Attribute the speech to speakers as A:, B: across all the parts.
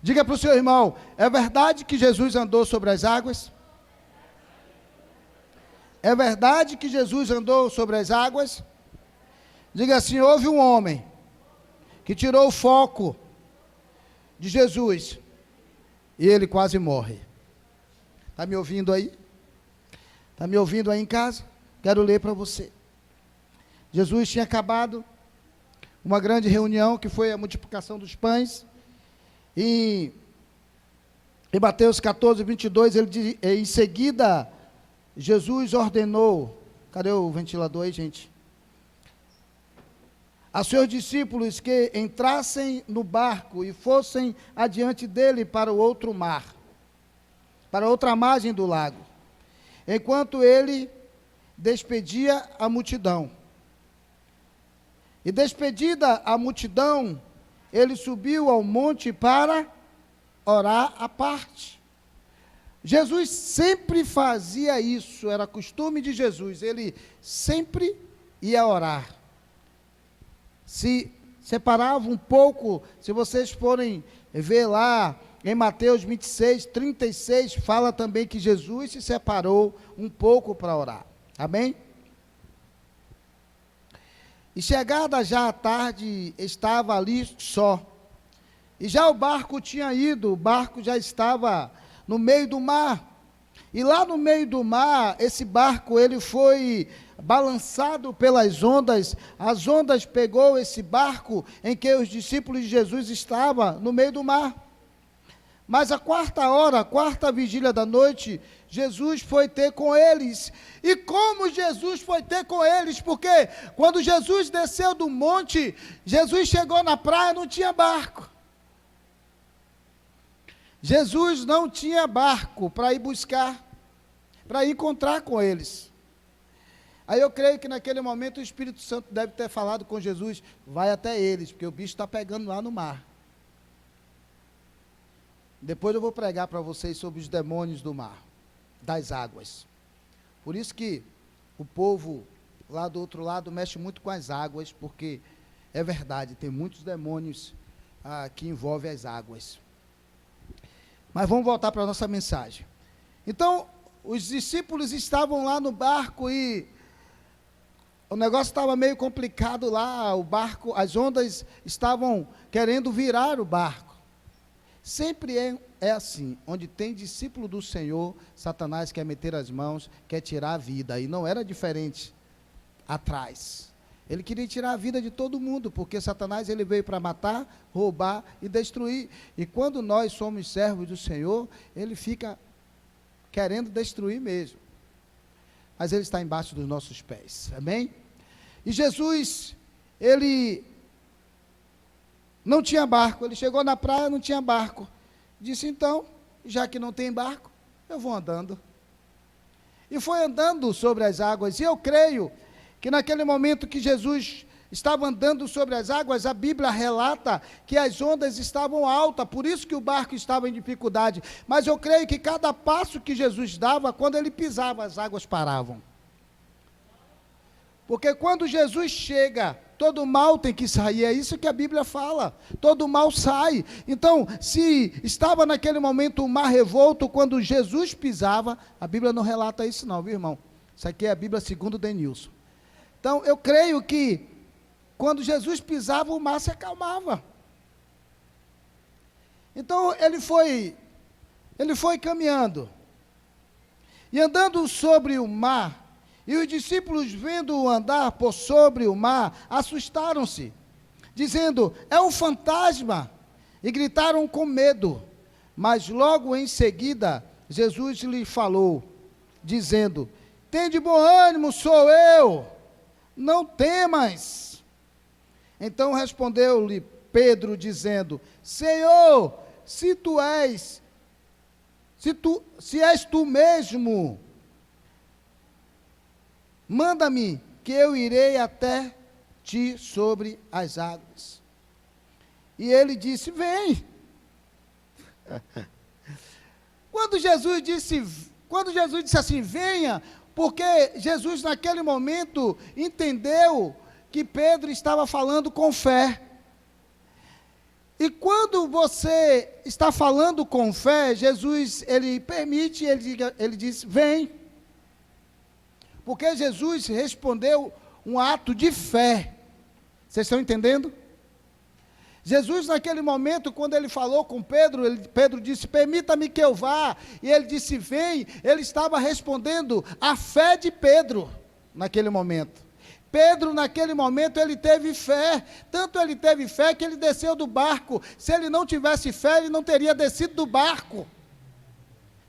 A: Diga para o seu irmão: é verdade que Jesus andou sobre as águas? É verdade que Jesus andou sobre as águas? Diga assim: houve um homem que tirou o foco de Jesus e ele quase morre. Está me ouvindo aí? Está me ouvindo aí em casa? Quero ler para você. Jesus tinha acabado uma grande reunião, que foi a multiplicação dos pães, e em Mateus 14, 22, ele diz, em seguida, Jesus ordenou, cadê o ventilador aí, gente? A seus discípulos que entrassem no barco e fossem adiante dele para o outro mar, para outra margem do lago, enquanto ele despedia a multidão. E despedida a multidão, ele subiu ao monte para orar à parte. Jesus sempre fazia isso, era costume de Jesus, ele sempre ia orar. Se separava um pouco, se vocês forem ver lá em Mateus 26, 36, fala também que Jesus se separou um pouco para orar. Amém? E chegada já a tarde, estava ali só. E já o barco tinha ido, o barco já estava no meio do mar. E lá no meio do mar, esse barco, ele foi balançado pelas ondas. As ondas pegou esse barco em que os discípulos de Jesus estavam no meio do mar. Mas a quarta hora, a quarta vigília da noite, Jesus foi ter com eles. E como Jesus foi ter com eles? Porque quando Jesus desceu do monte, Jesus chegou na praia, não tinha barco. Jesus não tinha barco para ir buscar, para ir encontrar com eles. Aí eu creio que naquele momento o Espírito Santo deve ter falado com Jesus: vai até eles, porque o bicho está pegando lá no mar. Depois eu vou pregar para vocês sobre os demônios do mar, das águas. Por isso que o povo lá do outro lado mexe muito com as águas, porque é verdade, tem muitos demônios que envolvem as águas. Mas vamos voltar para a nossa mensagem. Então, os discípulos estavam lá no barco e o negócio estava meio complicado lá, o barco, as ondas estavam querendo virar o barco. Sempre é assim, onde tem discípulo do Senhor, Satanás quer meter as mãos, quer tirar a vida, e não era diferente atrás. Ele queria tirar a vida de todo mundo, porque Satanás ele veio para matar, roubar e destruir. E quando nós somos servos do Senhor, ele fica querendo destruir mesmo. Mas ele está embaixo dos nossos pés, amém? E Jesus, ele não tinha barco, ele chegou na praia, não tinha barco. Disse: então, já que não tem barco, eu vou andando. E foi andando sobre as águas, e eu creio que naquele momento que Jesus estava andando sobre as águas, a Bíblia relata que as ondas estavam altas, por isso que o barco estava em dificuldade. Mas eu creio que cada passo que Jesus dava, quando ele pisava, as águas paravam. Porque quando Jesus chega, todo mal tem que sair, é isso que a Bíblia fala, todo mal sai. Então, se estava naquele momento o mar revolto, quando Jesus pisava, a Bíblia não relata isso não, viu, irmão? Isso aqui é a Bíblia segundo Denilson. Então, eu creio que quando Jesus pisava, o mar se acalmava. Então, ele foi caminhando, e andando sobre o mar, e os discípulos, vendo-o andar por sobre o mar, assustaram-se, dizendo: é um fantasma, e gritaram com medo. Mas logo em seguida, Jesus lhe falou, dizendo: tende bom ânimo, sou eu, não temas. Então respondeu-lhe Pedro, dizendo: Senhor, se és tu mesmo, manda-me, que eu irei até ti sobre as águas. E ele disse: vem. Quando Jesus disse assim, venha, porque Jesus naquele momento entendeu que Pedro estava falando com fé. E quando você está falando com fé, Jesus, ele permite, ele diz, vem. Porque Jesus respondeu um ato de fé. Vocês estão entendendo? Jesus, naquele momento, quando ele falou com Pedro, Pedro disse, permita-me que eu vá, e ele disse, vem, ele estava respondendo à fé de Pedro, naquele momento. Pedro, naquele momento, ele teve fé, tanto ele teve fé que ele desceu do barco. Se ele não tivesse fé, ele não teria descido do barco.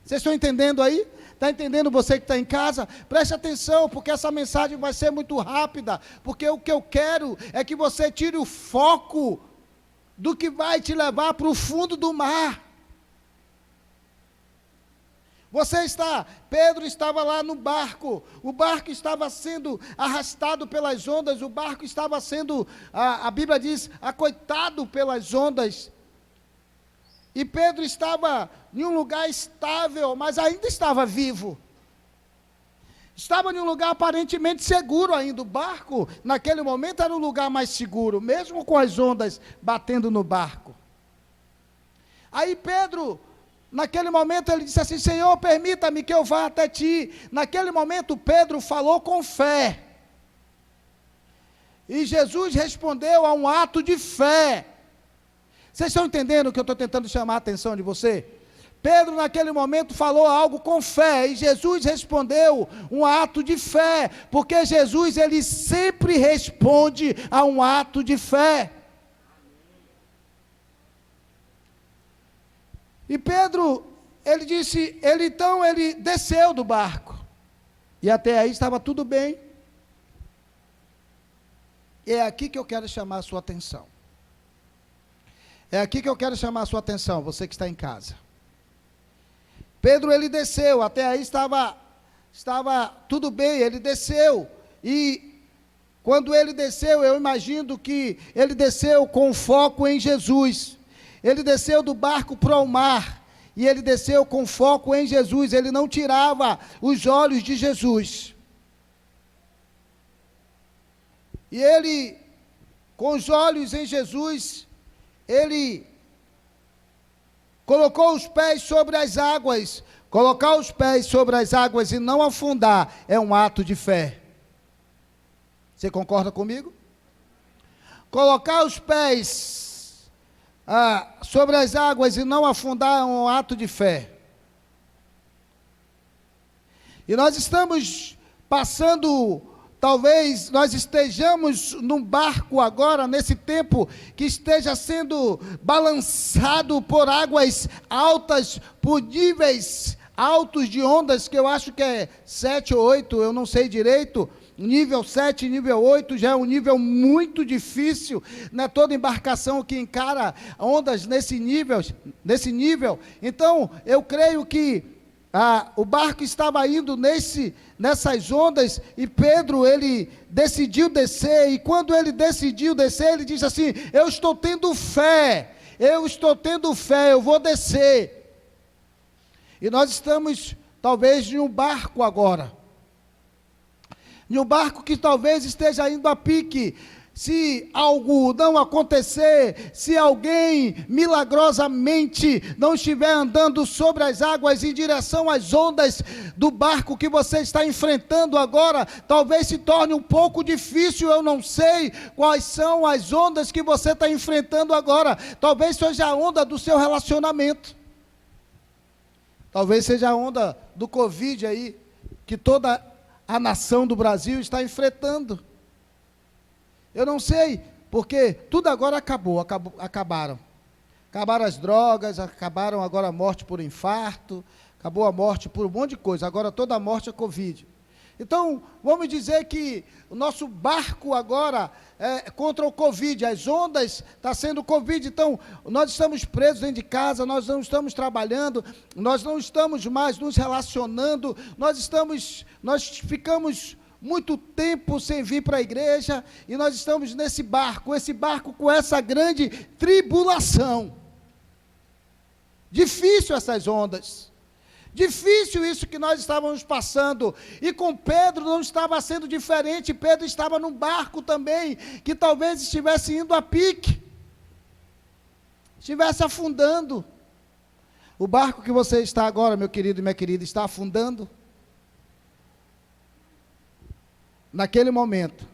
A: Vocês estão entendendo aí? Está entendendo você que está em casa? Preste atenção, porque essa mensagem vai ser muito rápida, porque o que eu quero é que você tire o foco do que vai te levar para o fundo do mar. Pedro estava lá no barco, o barco estava sendo arrastado pelas ondas, o barco estava sendo, a Bíblia diz, acoitado pelas ondas, e Pedro estava em um lugar estável, mas ainda estava vivo, estava em um lugar aparentemente seguro ainda. O barco, naquele momento, era um lugar mais seguro, mesmo com as ondas batendo no barco. Aí Pedro, naquele momento, ele disse assim, Senhor, permita-me que eu vá até ti. Naquele momento, Pedro falou com fé. E Jesus respondeu a um ato de fé. Vocês estão entendendo o que eu estou tentando chamar a atenção de você? Pedro, naquele momento, falou algo com fé, e Jesus respondeu um ato de fé, porque Jesus, ele sempre responde a um ato de fé. E Pedro, ele disse, então ele desceu do barco, e até aí estava tudo bem. E é aqui que eu quero chamar a sua atenção. É aqui que eu quero chamar a sua atenção, você que está em casa. Pedro, ele desceu, até aí estava tudo bem, ele desceu, e quando ele desceu, eu imagino que ele desceu com foco em Jesus, ele desceu do barco para o mar, e ele desceu com foco em Jesus, ele não tirava os olhos de Jesus, e ele, com os olhos em Jesus, ele colocou os pés sobre as águas. Colocar os pés sobre as águas e não afundar é um ato de fé. Você concorda comigo? Colocar os pés sobre as águas e não afundar é um ato de fé. E nós estamos passando, talvez nós estejamos num barco agora, nesse tempo, que esteja sendo balançado por águas altas, por níveis altos de ondas, que eu acho que é 7 ou 8, eu não sei direito, nível 7, nível 8, já é um nível muito difícil, não é toda embarcação que encara ondas nesse nível, então eu creio que o barco estava indo nessas ondas, e Pedro, ele decidiu descer, e quando ele decidiu descer, ele disse assim, eu estou tendo fé, eu vou descer. E nós estamos, talvez, em um barco agora, em um barco que talvez esteja indo a pique. Se algo não acontecer, se alguém milagrosamente não estiver andando sobre as águas em direção às ondas do barco que você está enfrentando agora, talvez se torne um pouco difícil. Eu não sei quais são as ondas que você está enfrentando agora, talvez seja a onda do seu relacionamento, talvez seja a onda do Covid aí, que toda a nação do Brasil está enfrentando. Eu não sei, porque tudo agora acabaram. Acabaram as drogas, acabaram agora a morte por infarto, acabou a morte por um monte de coisa, agora toda a morte é Covid. Então, vamos dizer que o nosso barco agora é contra o Covid, as ondas estão sendo Covid, então nós estamos presos dentro de casa, nós não estamos trabalhando, nós não estamos mais nos relacionando, nós ficamos muito tempo sem vir para a igreja, e nós estamos nesse barco com essa grande tribulação. Difícil essas ondas, difícil isso que nós estávamos passando, e com Pedro não estava sendo diferente. Pedro estava num barco também, que talvez estivesse indo a pique, estivesse afundando. O barco que você está agora, meu querido e minha querida, está afundando. Naquele momento,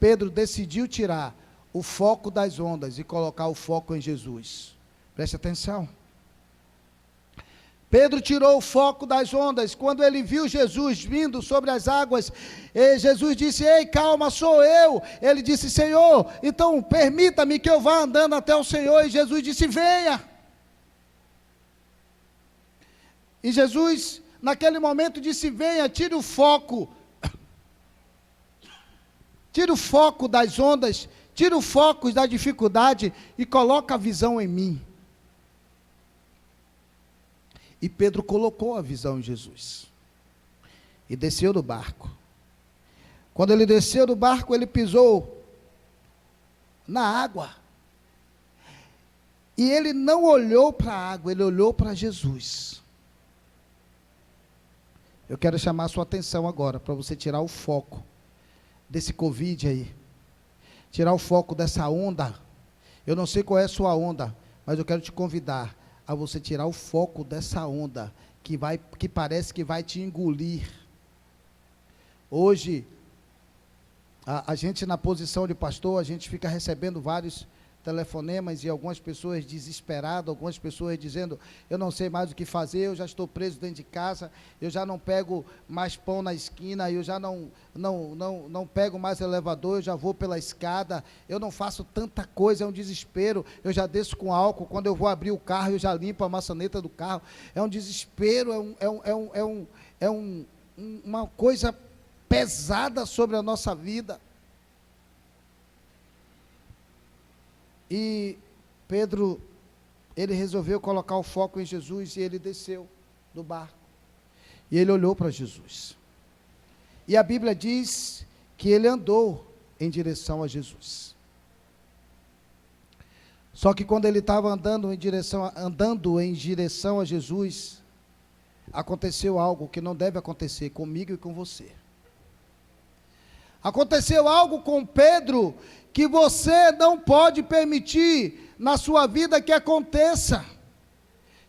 A: Pedro decidiu tirar o foco das ondas e colocar o foco em Jesus. Preste atenção. Pedro tirou o foco das ondas, quando ele viu Jesus vindo sobre as águas, Jesus disse: ei, calma, sou eu. Ele disse: Senhor, então permita-me que eu vá andando até o Senhor. E Jesus disse: venha. E Jesus, naquele momento, disse: venha, tire o foco. Tira o foco das ondas, tira o foco da dificuldade e coloca a visão em mim. E Pedro colocou a visão em Jesus. E desceu do barco. Quando ele desceu do barco, ele pisou na água. E ele não olhou para a água, ele olhou para Jesus. Eu quero chamar a sua atenção agora, para você tirar o foco desse Covid aí. Tirar o foco dessa onda. Eu não sei qual é a sua onda, mas eu quero te convidar a você tirar o foco dessa onda, que parece que vai te engolir. Hoje, a gente na posição de pastor, a gente fica recebendo vários telefonemas e algumas pessoas desesperadas, algumas pessoas dizendo: eu não sei mais o que fazer, eu já estou preso dentro de casa, eu já não pego mais pão na esquina, eu já não pego mais elevador, eu já vou pela escada, eu não faço tanta coisa, é um desespero, eu já desço com álcool, quando eu vou abrir o carro, eu já limpo a maçaneta do carro, é um desespero, uma coisa pesada sobre a nossa vida. E Pedro, ele resolveu colocar o foco em Jesus, e ele desceu do barco, e ele olhou para Jesus, e a Bíblia diz que ele andou em direção a Jesus. Só que quando ele estava andando em direção a Jesus, aconteceu algo que não deve acontecer comigo e com você. Aconteceu algo com Pedro que você não pode permitir na sua vida que aconteça,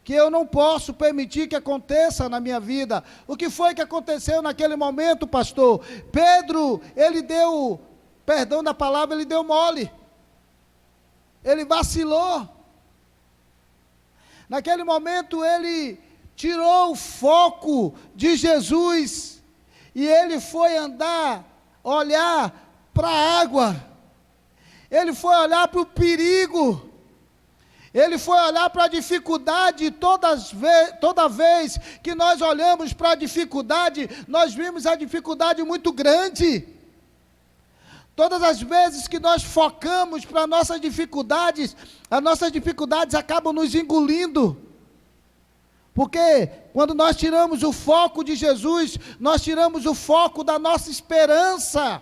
A: que eu não posso permitir que aconteça na minha vida. O que foi que aconteceu naquele momento, pastor? Pedro, ele deu, perdão da palavra, ele deu mole, ele vacilou. Naquele momento ele tirou o foco de Jesus, e ele foi olhar para a água, ele foi olhar para o perigo, ele foi olhar para a dificuldade. Toda vez que nós olhamos para a dificuldade, nós vimos a dificuldade muito grande. Todas as vezes que nós focamos para nossas dificuldades, as nossas dificuldades acabam nos engolindo. Porque quando nós tiramos o foco de Jesus, nós tiramos o foco da nossa esperança.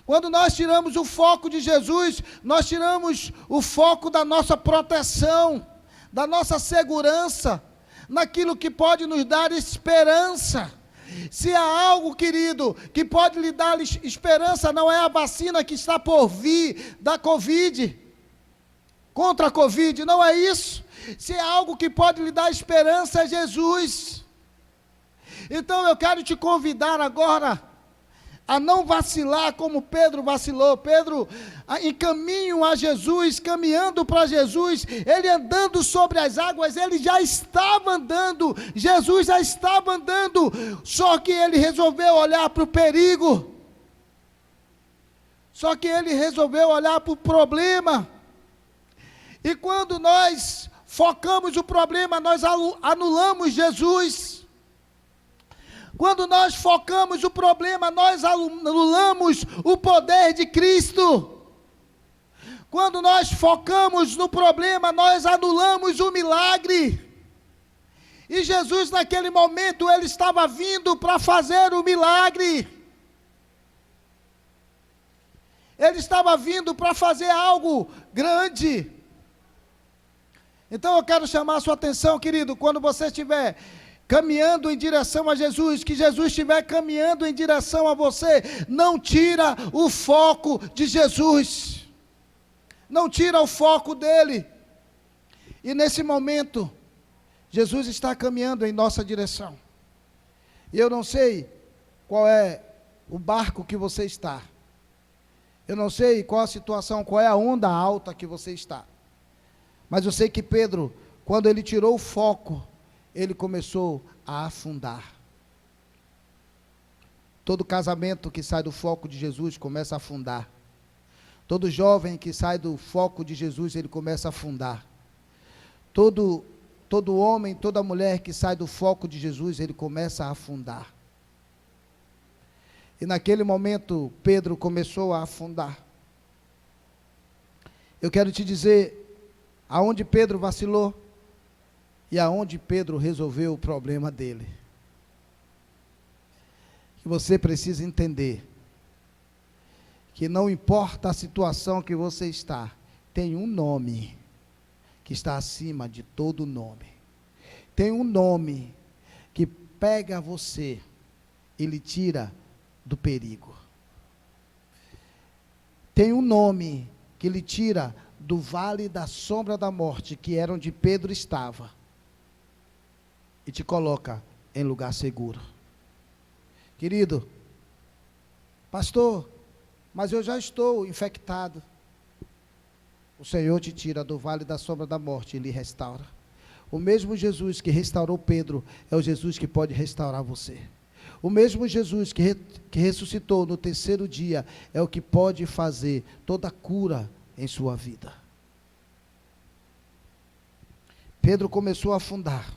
A: Quando nós tiramos o foco de Jesus, nós tiramos o foco da nossa proteção, da nossa segurança, naquilo que pode nos dar esperança. Se há algo, querido, que pode lhe dar esperança, não é a vacina que está por vir da Covid, contra a Covid, não é isso. Se há algo que pode lhe dar esperança, é Jesus. Então eu quero te convidar agora a não vacilar como Pedro vacilou. Pedro, em caminho a Jesus, caminhando para Jesus, ele andando sobre as águas, ele já estava andando, Jesus já estava andando, só que ele resolveu olhar para o perigo, só que ele resolveu olhar para o problema. E quando nós focamos o problema, nós anulamos Jesus. Quando nós focamos o problema, nós anulamos o poder de Cristo. Quando nós focamos no problema, nós anulamos o milagre. E Jesus, naquele momento, ele estava vindo para fazer o milagre. Ele estava vindo para fazer algo grande. Então eu quero chamar a sua atenção, querido, quando você estiver caminhando em direção a Jesus, que Jesus estiver caminhando em direção a você, não tira o foco de Jesus. não tira o foco dele. E nesse momento, Jesus está caminhando em nossa direção. E eu não sei qual é o barco que você está. Eu não sei qual a situação, qual é a onda alta que você está. Mas eu sei que Pedro, quando ele tirou o foco, ele começou a afundar. Todo casamento que sai do foco de Jesus começa a afundar. Todo jovem que sai do foco de Jesus, ele começa a afundar. Todo homem, toda mulher que sai do foco de Jesus, ele começa a afundar. E naquele momento, Pedro começou a afundar. Eu quero te dizer aonde Pedro vacilou e aonde Pedro resolveu o problema dele. Que você precisa entender que não importa a situação que você está, tem um nome que está acima de todo nome. Tem um nome que pega você e lhe tira do perigo. Tem um nome que lhe tira do vale da sombra da morte, que era onde Pedro estava, e te coloca em lugar seguro. Querido, pastor, mas eu já estou infectado. O Senhor te tira do vale da sombra da morte e lhe restaura. O mesmo Jesus que restaurou Pedro é o Jesus que pode restaurar você. O mesmo Jesus que ressuscitou no terceiro dia é o que pode fazer toda a cura em sua vida. Pedro começou a afundar.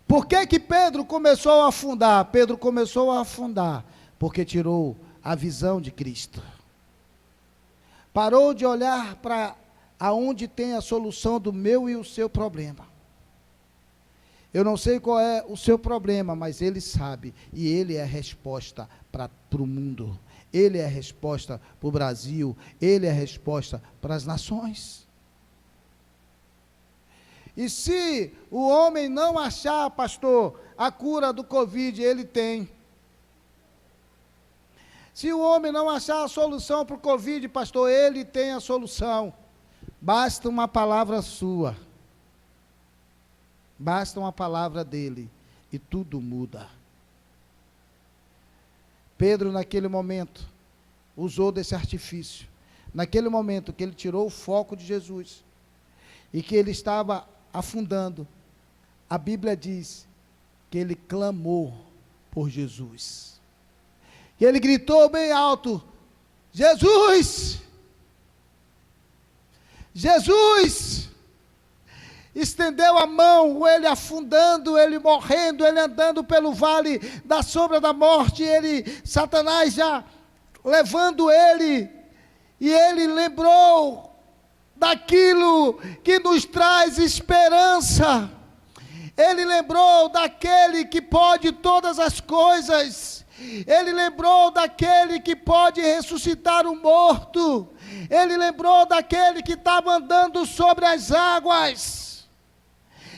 A: Por que que Pedro começou a afundar? Pedro começou a afundar porque tirou a visão de Cristo. Parou de olhar para aonde tem a solução do meu e o seu problema. Eu não sei qual é o seu problema, mas Ele sabe, e Ele é a resposta para o mundo. Ele é a resposta para o Brasil, Ele é a resposta para as nações. E se o homem não achar, pastor, a cura do Covid, ele tem. Se o homem não achar a solução para o Covid, pastor, ele tem a solução. Basta uma palavra sua. Basta uma palavra dele e tudo muda. Pedro, naquele momento, usou desse artifício. Naquele momento que ele tirou o foco de Jesus e que ele estava afundando, a Bíblia diz que ele clamou por Jesus. E ele gritou bem alto: Jesus! Jesus! Estendeu a mão, ele afundando, ele morrendo, ele andando pelo vale da sombra da morte, Satanás já levando ele, e ele lembrou daquilo que nos traz esperança. Ele lembrou daquele que pode todas as coisas. Ele lembrou daquele que pode ressuscitar o morto. Ele lembrou daquele que estava andando sobre as águas.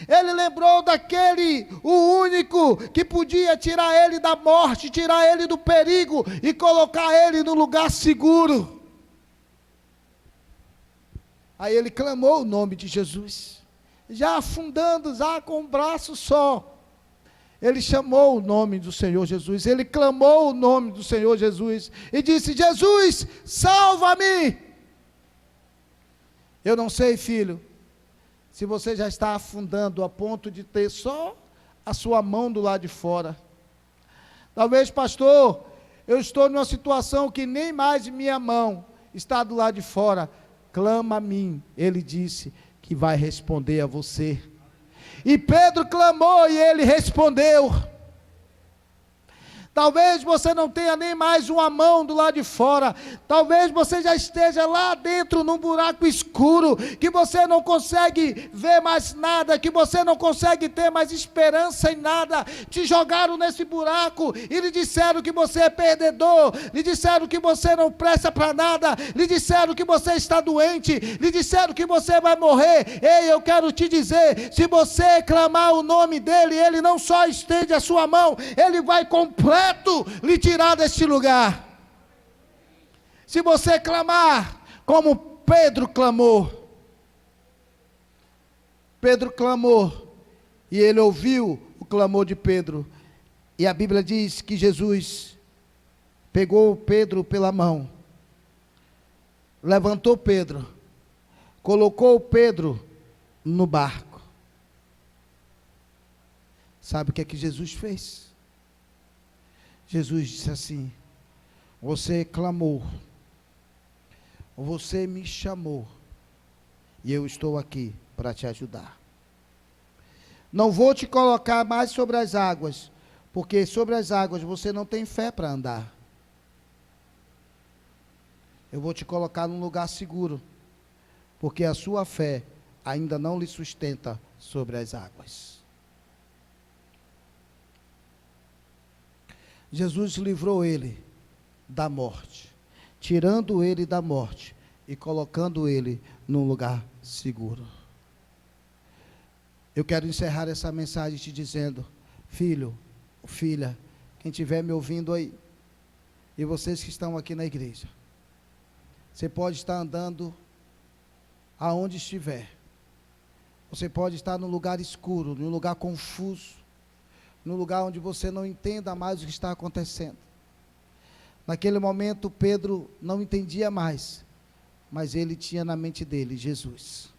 A: Ele lembrou daquele, o único que podia tirar ele da morte, tirar ele do perigo e colocar ele no lugar seguro. Aí ele clamou o nome de Jesus, já afundando, já com um braço só. Ele chamou o nome do Senhor Jesus, ele clamou o nome do Senhor Jesus, e disse: Jesus, salva-me. Eu não sei, filho, se você já está afundando a ponto de ter só a sua mão do lado de fora. Talvez, pastor, eu estou numa situação que nem mais minha mão está do lado de fora. Clama a mim, ele disse que vai responder a você. E Pedro clamou e ele respondeu. Talvez você não tenha nem mais uma mão do lado de fora. Talvez você já esteja lá dentro num buraco escuro, que você não consegue ver mais nada, que você não consegue ter mais esperança em nada. Te jogaram nesse buraco e lhe disseram que você é perdedor, lhe disseram que você não presta para nada, lhe disseram que você está doente, lhe disseram que você vai morrer. Ei, eu quero te dizer, se você clamar o nome dele, ele não só estende a sua mão, ele vai completo lhe tirar deste lugar. Se você clamar como Pedro clamou. Pedro clamou. E ele ouviu o clamor de Pedro. E a Bíblia diz que Jesus pegou Pedro pela mão, levantou Pedro, colocou Pedro no barco. Sabe o que é que Jesus fez? Jesus disse assim: você clamou, você me chamou, e eu estou aqui para te ajudar. Não vou te colocar mais sobre as águas, porque sobre as águas você não tem fé para andar. Eu vou te colocar num lugar seguro, porque a sua fé ainda não lhe sustenta sobre as águas. Jesus livrou ele da morte, tirando ele da morte e colocando ele num lugar seguro. Eu quero encerrar essa mensagem te dizendo: filho, filha, quem estiver me ouvindo aí, e vocês que estão aqui na igreja, você pode estar andando aonde estiver, você pode estar num lugar escuro, num lugar confuso, num lugar onde você não entenda mais o que está acontecendo. Naquele momento Pedro não entendia mais, mas ele tinha na mente dele Jesus,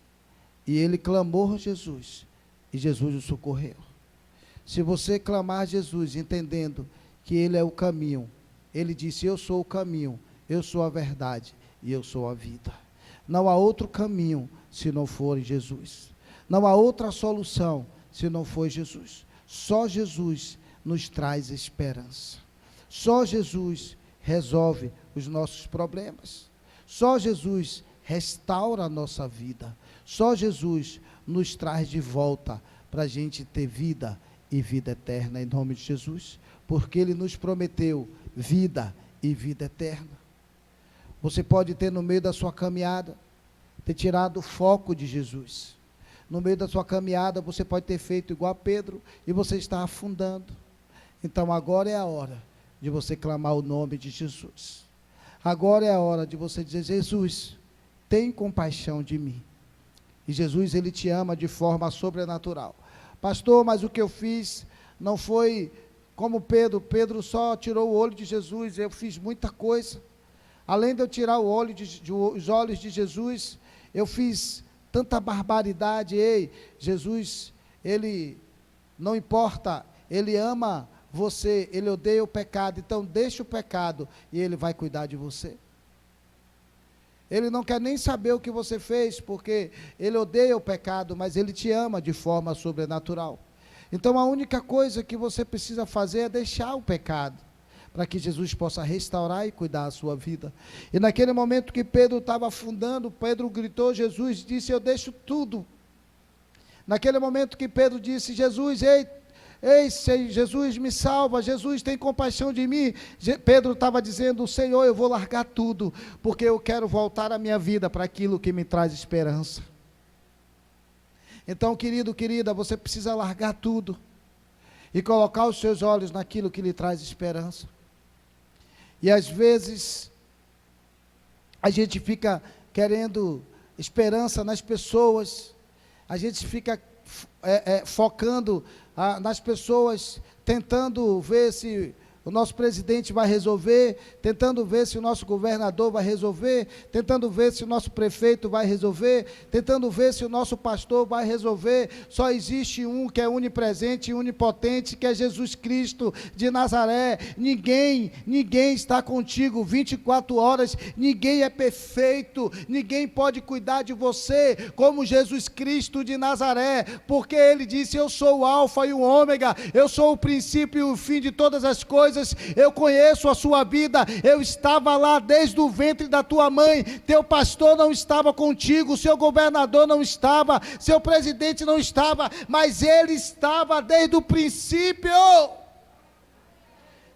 A: e ele clamou Jesus, e Jesus o socorreu. Se você clamar Jesus, entendendo que ele é o caminho, ele disse: eu sou o caminho, eu sou a verdade e eu sou a vida. Não há outro caminho se não for Jesus. Não há outra solução se não for Jesus. Só Jesus nos traz esperança. Só Jesus resolve os nossos problemas. Só Jesus restaura a nossa vida. Só Jesus nos traz de volta para a gente ter vida e vida eterna, em nome de Jesus, porque Ele nos prometeu vida e vida eterna. Você pode ter no meio da sua caminhada, ter tirado o foco de Jesus. No meio da sua caminhada você pode ter feito igual a Pedro, e você está afundando. Então agora é a hora de você clamar o nome de Jesus. Agora é a hora de você dizer: Jesus, tem compaixão de mim. E Jesus, Ele te ama de forma sobrenatural. Pastor, mas o que eu fiz não foi como Pedro. Pedro só tirou o olho de Jesus. Eu fiz muita coisa. Além de eu tirar os olhos de Jesus, eu fiz tanta barbaridade. Ei, Jesus, Ele não importa, Ele ama você, Ele odeia o pecado. Então deixa o pecado e Ele vai cuidar de você. Ele não quer nem saber o que você fez, porque Ele odeia o pecado, mas Ele te ama de forma sobrenatural. Então a única coisa que você precisa fazer é deixar o pecado, para que Jesus possa restaurar e cuidar da sua vida. E naquele momento que Pedro estava afundando, Pedro gritou: Jesus, disse: eu deixo tudo. Naquele momento que Pedro disse: Jesus, ei, Jesus, me salva, Jesus, tem compaixão de mim. Pedro estava dizendo: Senhor, eu vou largar tudo, porque eu quero voltar a minha vida para aquilo que me traz esperança. Então, querido, querida, você precisa largar tudo e colocar os seus olhos naquilo que lhe traz esperança. E às vezes a gente fica querendo esperança nas pessoas, a gente fica focando nas pessoas, tentando ver se o nosso presidente vai resolver, tentando ver se o nosso governador vai resolver, tentando ver se o nosso prefeito vai resolver, tentando ver se o nosso pastor vai resolver. Só existe um que é onipresente e onipotente, que é Jesus Cristo de Nazaré. Ninguém está contigo 24 horas, ninguém é perfeito, ninguém pode cuidar de você como Jesus Cristo de Nazaré, porque Ele disse: eu sou o alfa e o ômega, eu sou o princípio e o fim de todas as coisas. Eu conheço a sua vida, eu estava lá desde o ventre da tua mãe. Teu pastor não estava contigo, seu governador não estava, seu presidente não estava, mas Ele estava desde o princípio.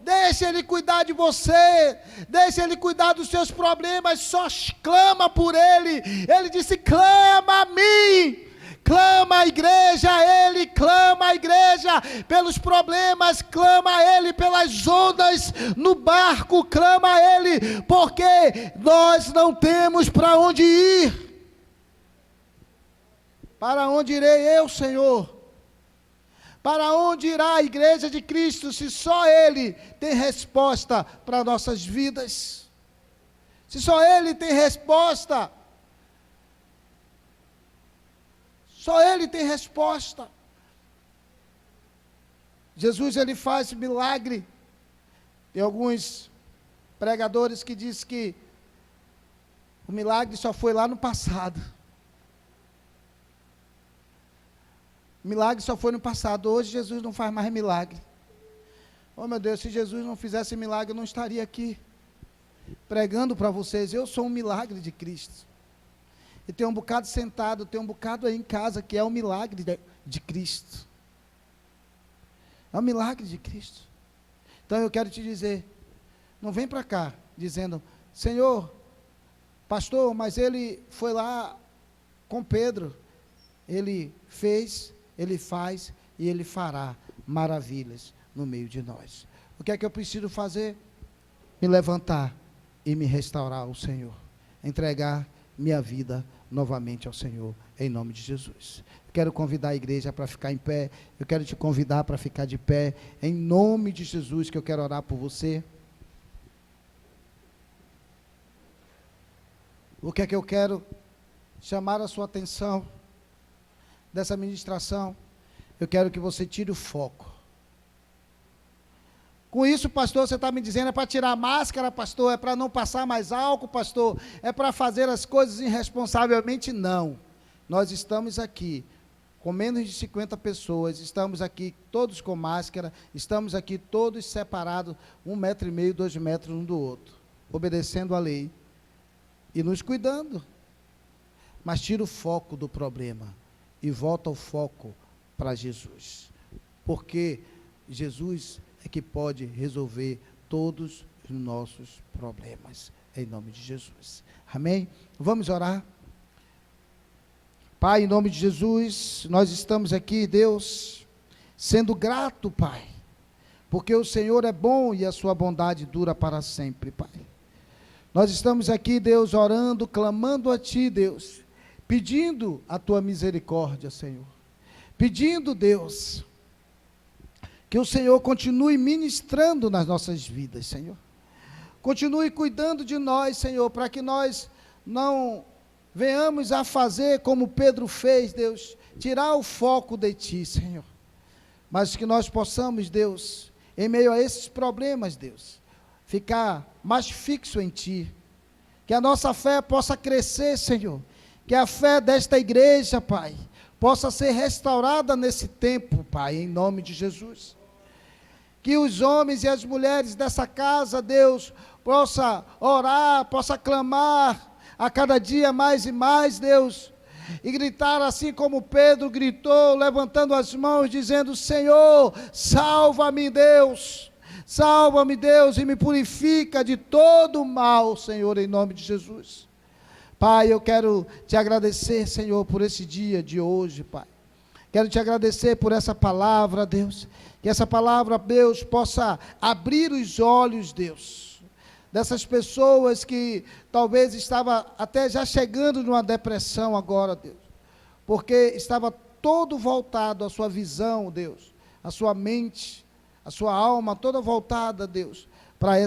A: Deixa Ele cuidar de você, deixa Ele cuidar dos seus problemas, só clama por Ele. Ele disse: clama a mim. Clama a igreja, Ele clama a igreja, pelos problemas, clama a Ele, pelas ondas no barco, clama a Ele, porque nós não temos para onde ir. Para onde irei eu, Senhor? Para onde irá a igreja de Cristo, se só Ele tem resposta para nossas vidas? Se só Ele tem resposta, só Ele tem resposta. Jesus, Ele faz milagre. Tem alguns pregadores que dizem que o milagre só foi lá no passado. O milagre só foi no passado. Hoje Jesus não faz mais milagre. Oh meu Deus, se Jesus não fizesse milagre, eu não estaria aqui pregando para vocês. Eu sou um milagre de Cristo. E tem um bocado sentado, tem um bocado aí em casa que é um milagre de Cristo. É um milagre de Cristo. Então eu quero te dizer, não vem para cá dizendo, Senhor, pastor, mas ele foi lá com Pedro. Ele fez, ele faz e ele fará maravilhas no meio de nós. O que é que eu preciso fazer? Me levantar e me restaurar ao Senhor. Entregar minha vida novamente ao Senhor, em nome de Jesus. Eu quero convidar a igreja para ficar em pé. Eu quero te convidar para ficar de pé, em nome de Jesus, que eu quero orar por você. O que é que eu quero chamar a sua atenção dessa ministração? Eu quero que você tire o foco. Com isso, pastor, você está me dizendo, é para tirar a máscara, pastor, é para não passar mais álcool, pastor, é para fazer as coisas irresponsavelmente? Não. Nós estamos aqui com menos de 50 pessoas, estamos aqui todos com máscara, estamos aqui todos separados, 1,5 metro, 2 metros um do outro, obedecendo a lei e nos cuidando. Mas tira o foco do problema e volta o foco para Jesus, porque Jesus é que pode resolver todos os nossos problemas, em nome de Jesus, amém? Vamos orar. Pai, em nome de Jesus, nós estamos aqui, Deus, sendo grato, Pai, porque o Senhor é bom e a sua bondade dura para sempre, Pai. Nós estamos aqui, Deus, orando, clamando a Ti, Deus, pedindo a Tua misericórdia, Senhor, pedindo, Deus, que o Senhor continue ministrando nas nossas vidas, Senhor. Continue cuidando de nós, Senhor, para que nós não venhamos a fazer como Pedro fez, Deus, tirar o foco de Ti, Senhor. Mas que nós possamos, Deus, em meio a esses problemas, Deus, ficar mais fixo em Ti. Que a nossa fé possa crescer, Senhor. Que a fé desta igreja, Pai, possa ser restaurada nesse tempo, Pai, em nome de Jesus. Que os homens e as mulheres dessa casa, Deus, possa orar, possa clamar a cada dia mais e mais, Deus, e gritar assim como Pedro gritou, levantando as mãos, dizendo, Senhor, salva-me, Deus, e me purifica de todo o mal, Senhor, em nome de Jesus. Pai, eu quero te agradecer, Senhor, por esse dia de hoje, Pai. Quero te agradecer por essa palavra, Deus. Que essa palavra, Deus, possa abrir os olhos, Deus, dessas pessoas que talvez estava até já chegando numa depressão agora, Deus. Porque estava todo voltado a sua visão, Deus, a sua mente, a sua alma toda voltada, Deus, para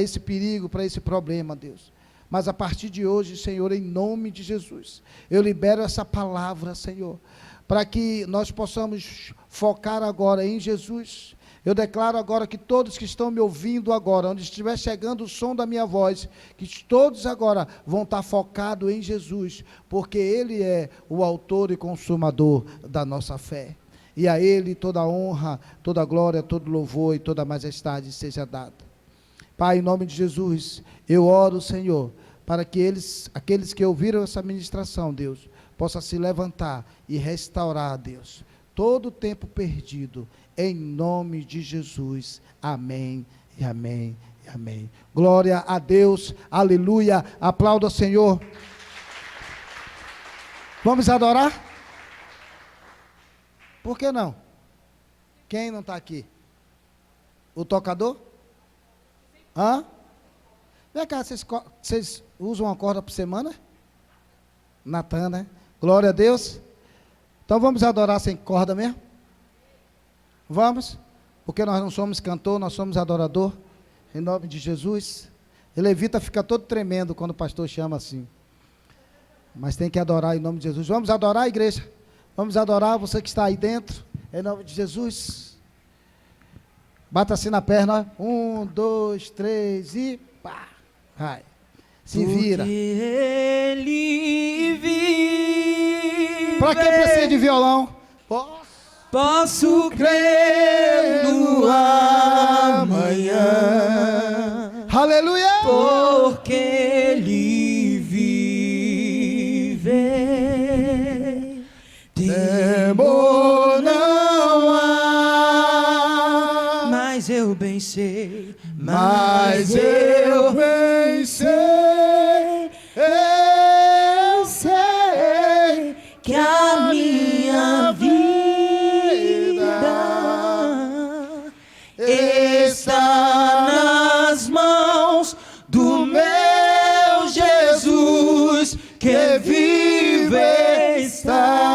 A: esse perigo, para esse problema, Deus. Mas a partir de hoje, Senhor, em nome de Jesus, eu libero essa palavra, Senhor, para que nós possamos focar agora em Jesus. Eu declaro agora que todos que estão me ouvindo agora, onde estiver chegando o som da minha voz, que todos agora vão estar focados em Jesus, porque Ele é o autor e consumador da nossa fé. E a Ele toda a honra, toda a glória, todo louvor e toda a majestade seja dada. Pai, em nome de Jesus, eu oro, Senhor, para que aqueles que ouviram essa ministração, Deus, possa se levantar e restaurar, Deus, todo o tempo perdido, em nome de Jesus, amém, e amém, e amém. Glória a Deus, aleluia, aplauda o Senhor. Vamos adorar? Por que não? Quem não está aqui? O tocador? Hã? Vem cá, vocês usam uma corda por semana? Natan, né? Glória a Deus. Então vamos adorar sem corda mesmo? Vamos? Porque nós não somos cantor, nós somos adorador. Em nome de Jesus. E levita fica todo tremendo quando o pastor chama assim. Mas tem que adorar em nome de Jesus. Vamos adorar, igreja? Vamos adorar você que está aí dentro. Em nome de Jesus. Bata assim na perna. 1, 2, 3 e pá. Vai. Se vira.
B: Porque ele vive.
A: Para quem precisa de violão?
B: Posso crer no amanhã.
A: Aleluia!
B: Porque ele vive.
A: Temor não há.
B: Mas eu bem sei.
A: Mas eu bem sei. Eu sei
B: que a minha vida está nas mãos do meu Jesus, que vive está.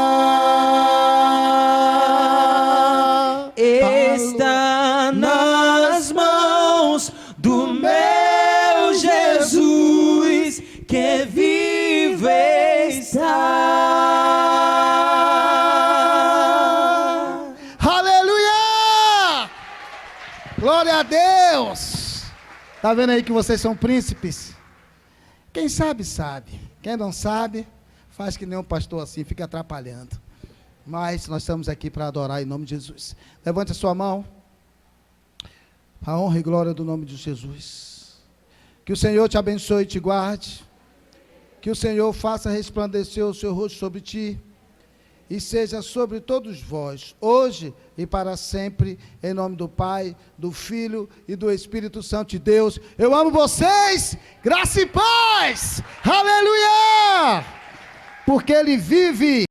B: Está nas mãos do meu Jesus, que vive está.
A: Aleluia! Glória a Deus! Tá vendo aí que vocês são príncipes? Quem sabe, sabe. Quem não sabe, faz que nem um pastor assim, fica atrapalhando. Mas nós estamos aqui para adorar em nome de Jesus. Levante a sua mão. A honra e glória do nome de Jesus. Que o Senhor te abençoe e te guarde. Que o Senhor faça resplandecer o seu rosto sobre ti. E seja sobre todos vós, hoje e para sempre, em nome do Pai, do Filho e do Espírito Santo de Deus. Eu amo vocês, graça e paz, aleluia, porque Ele vive.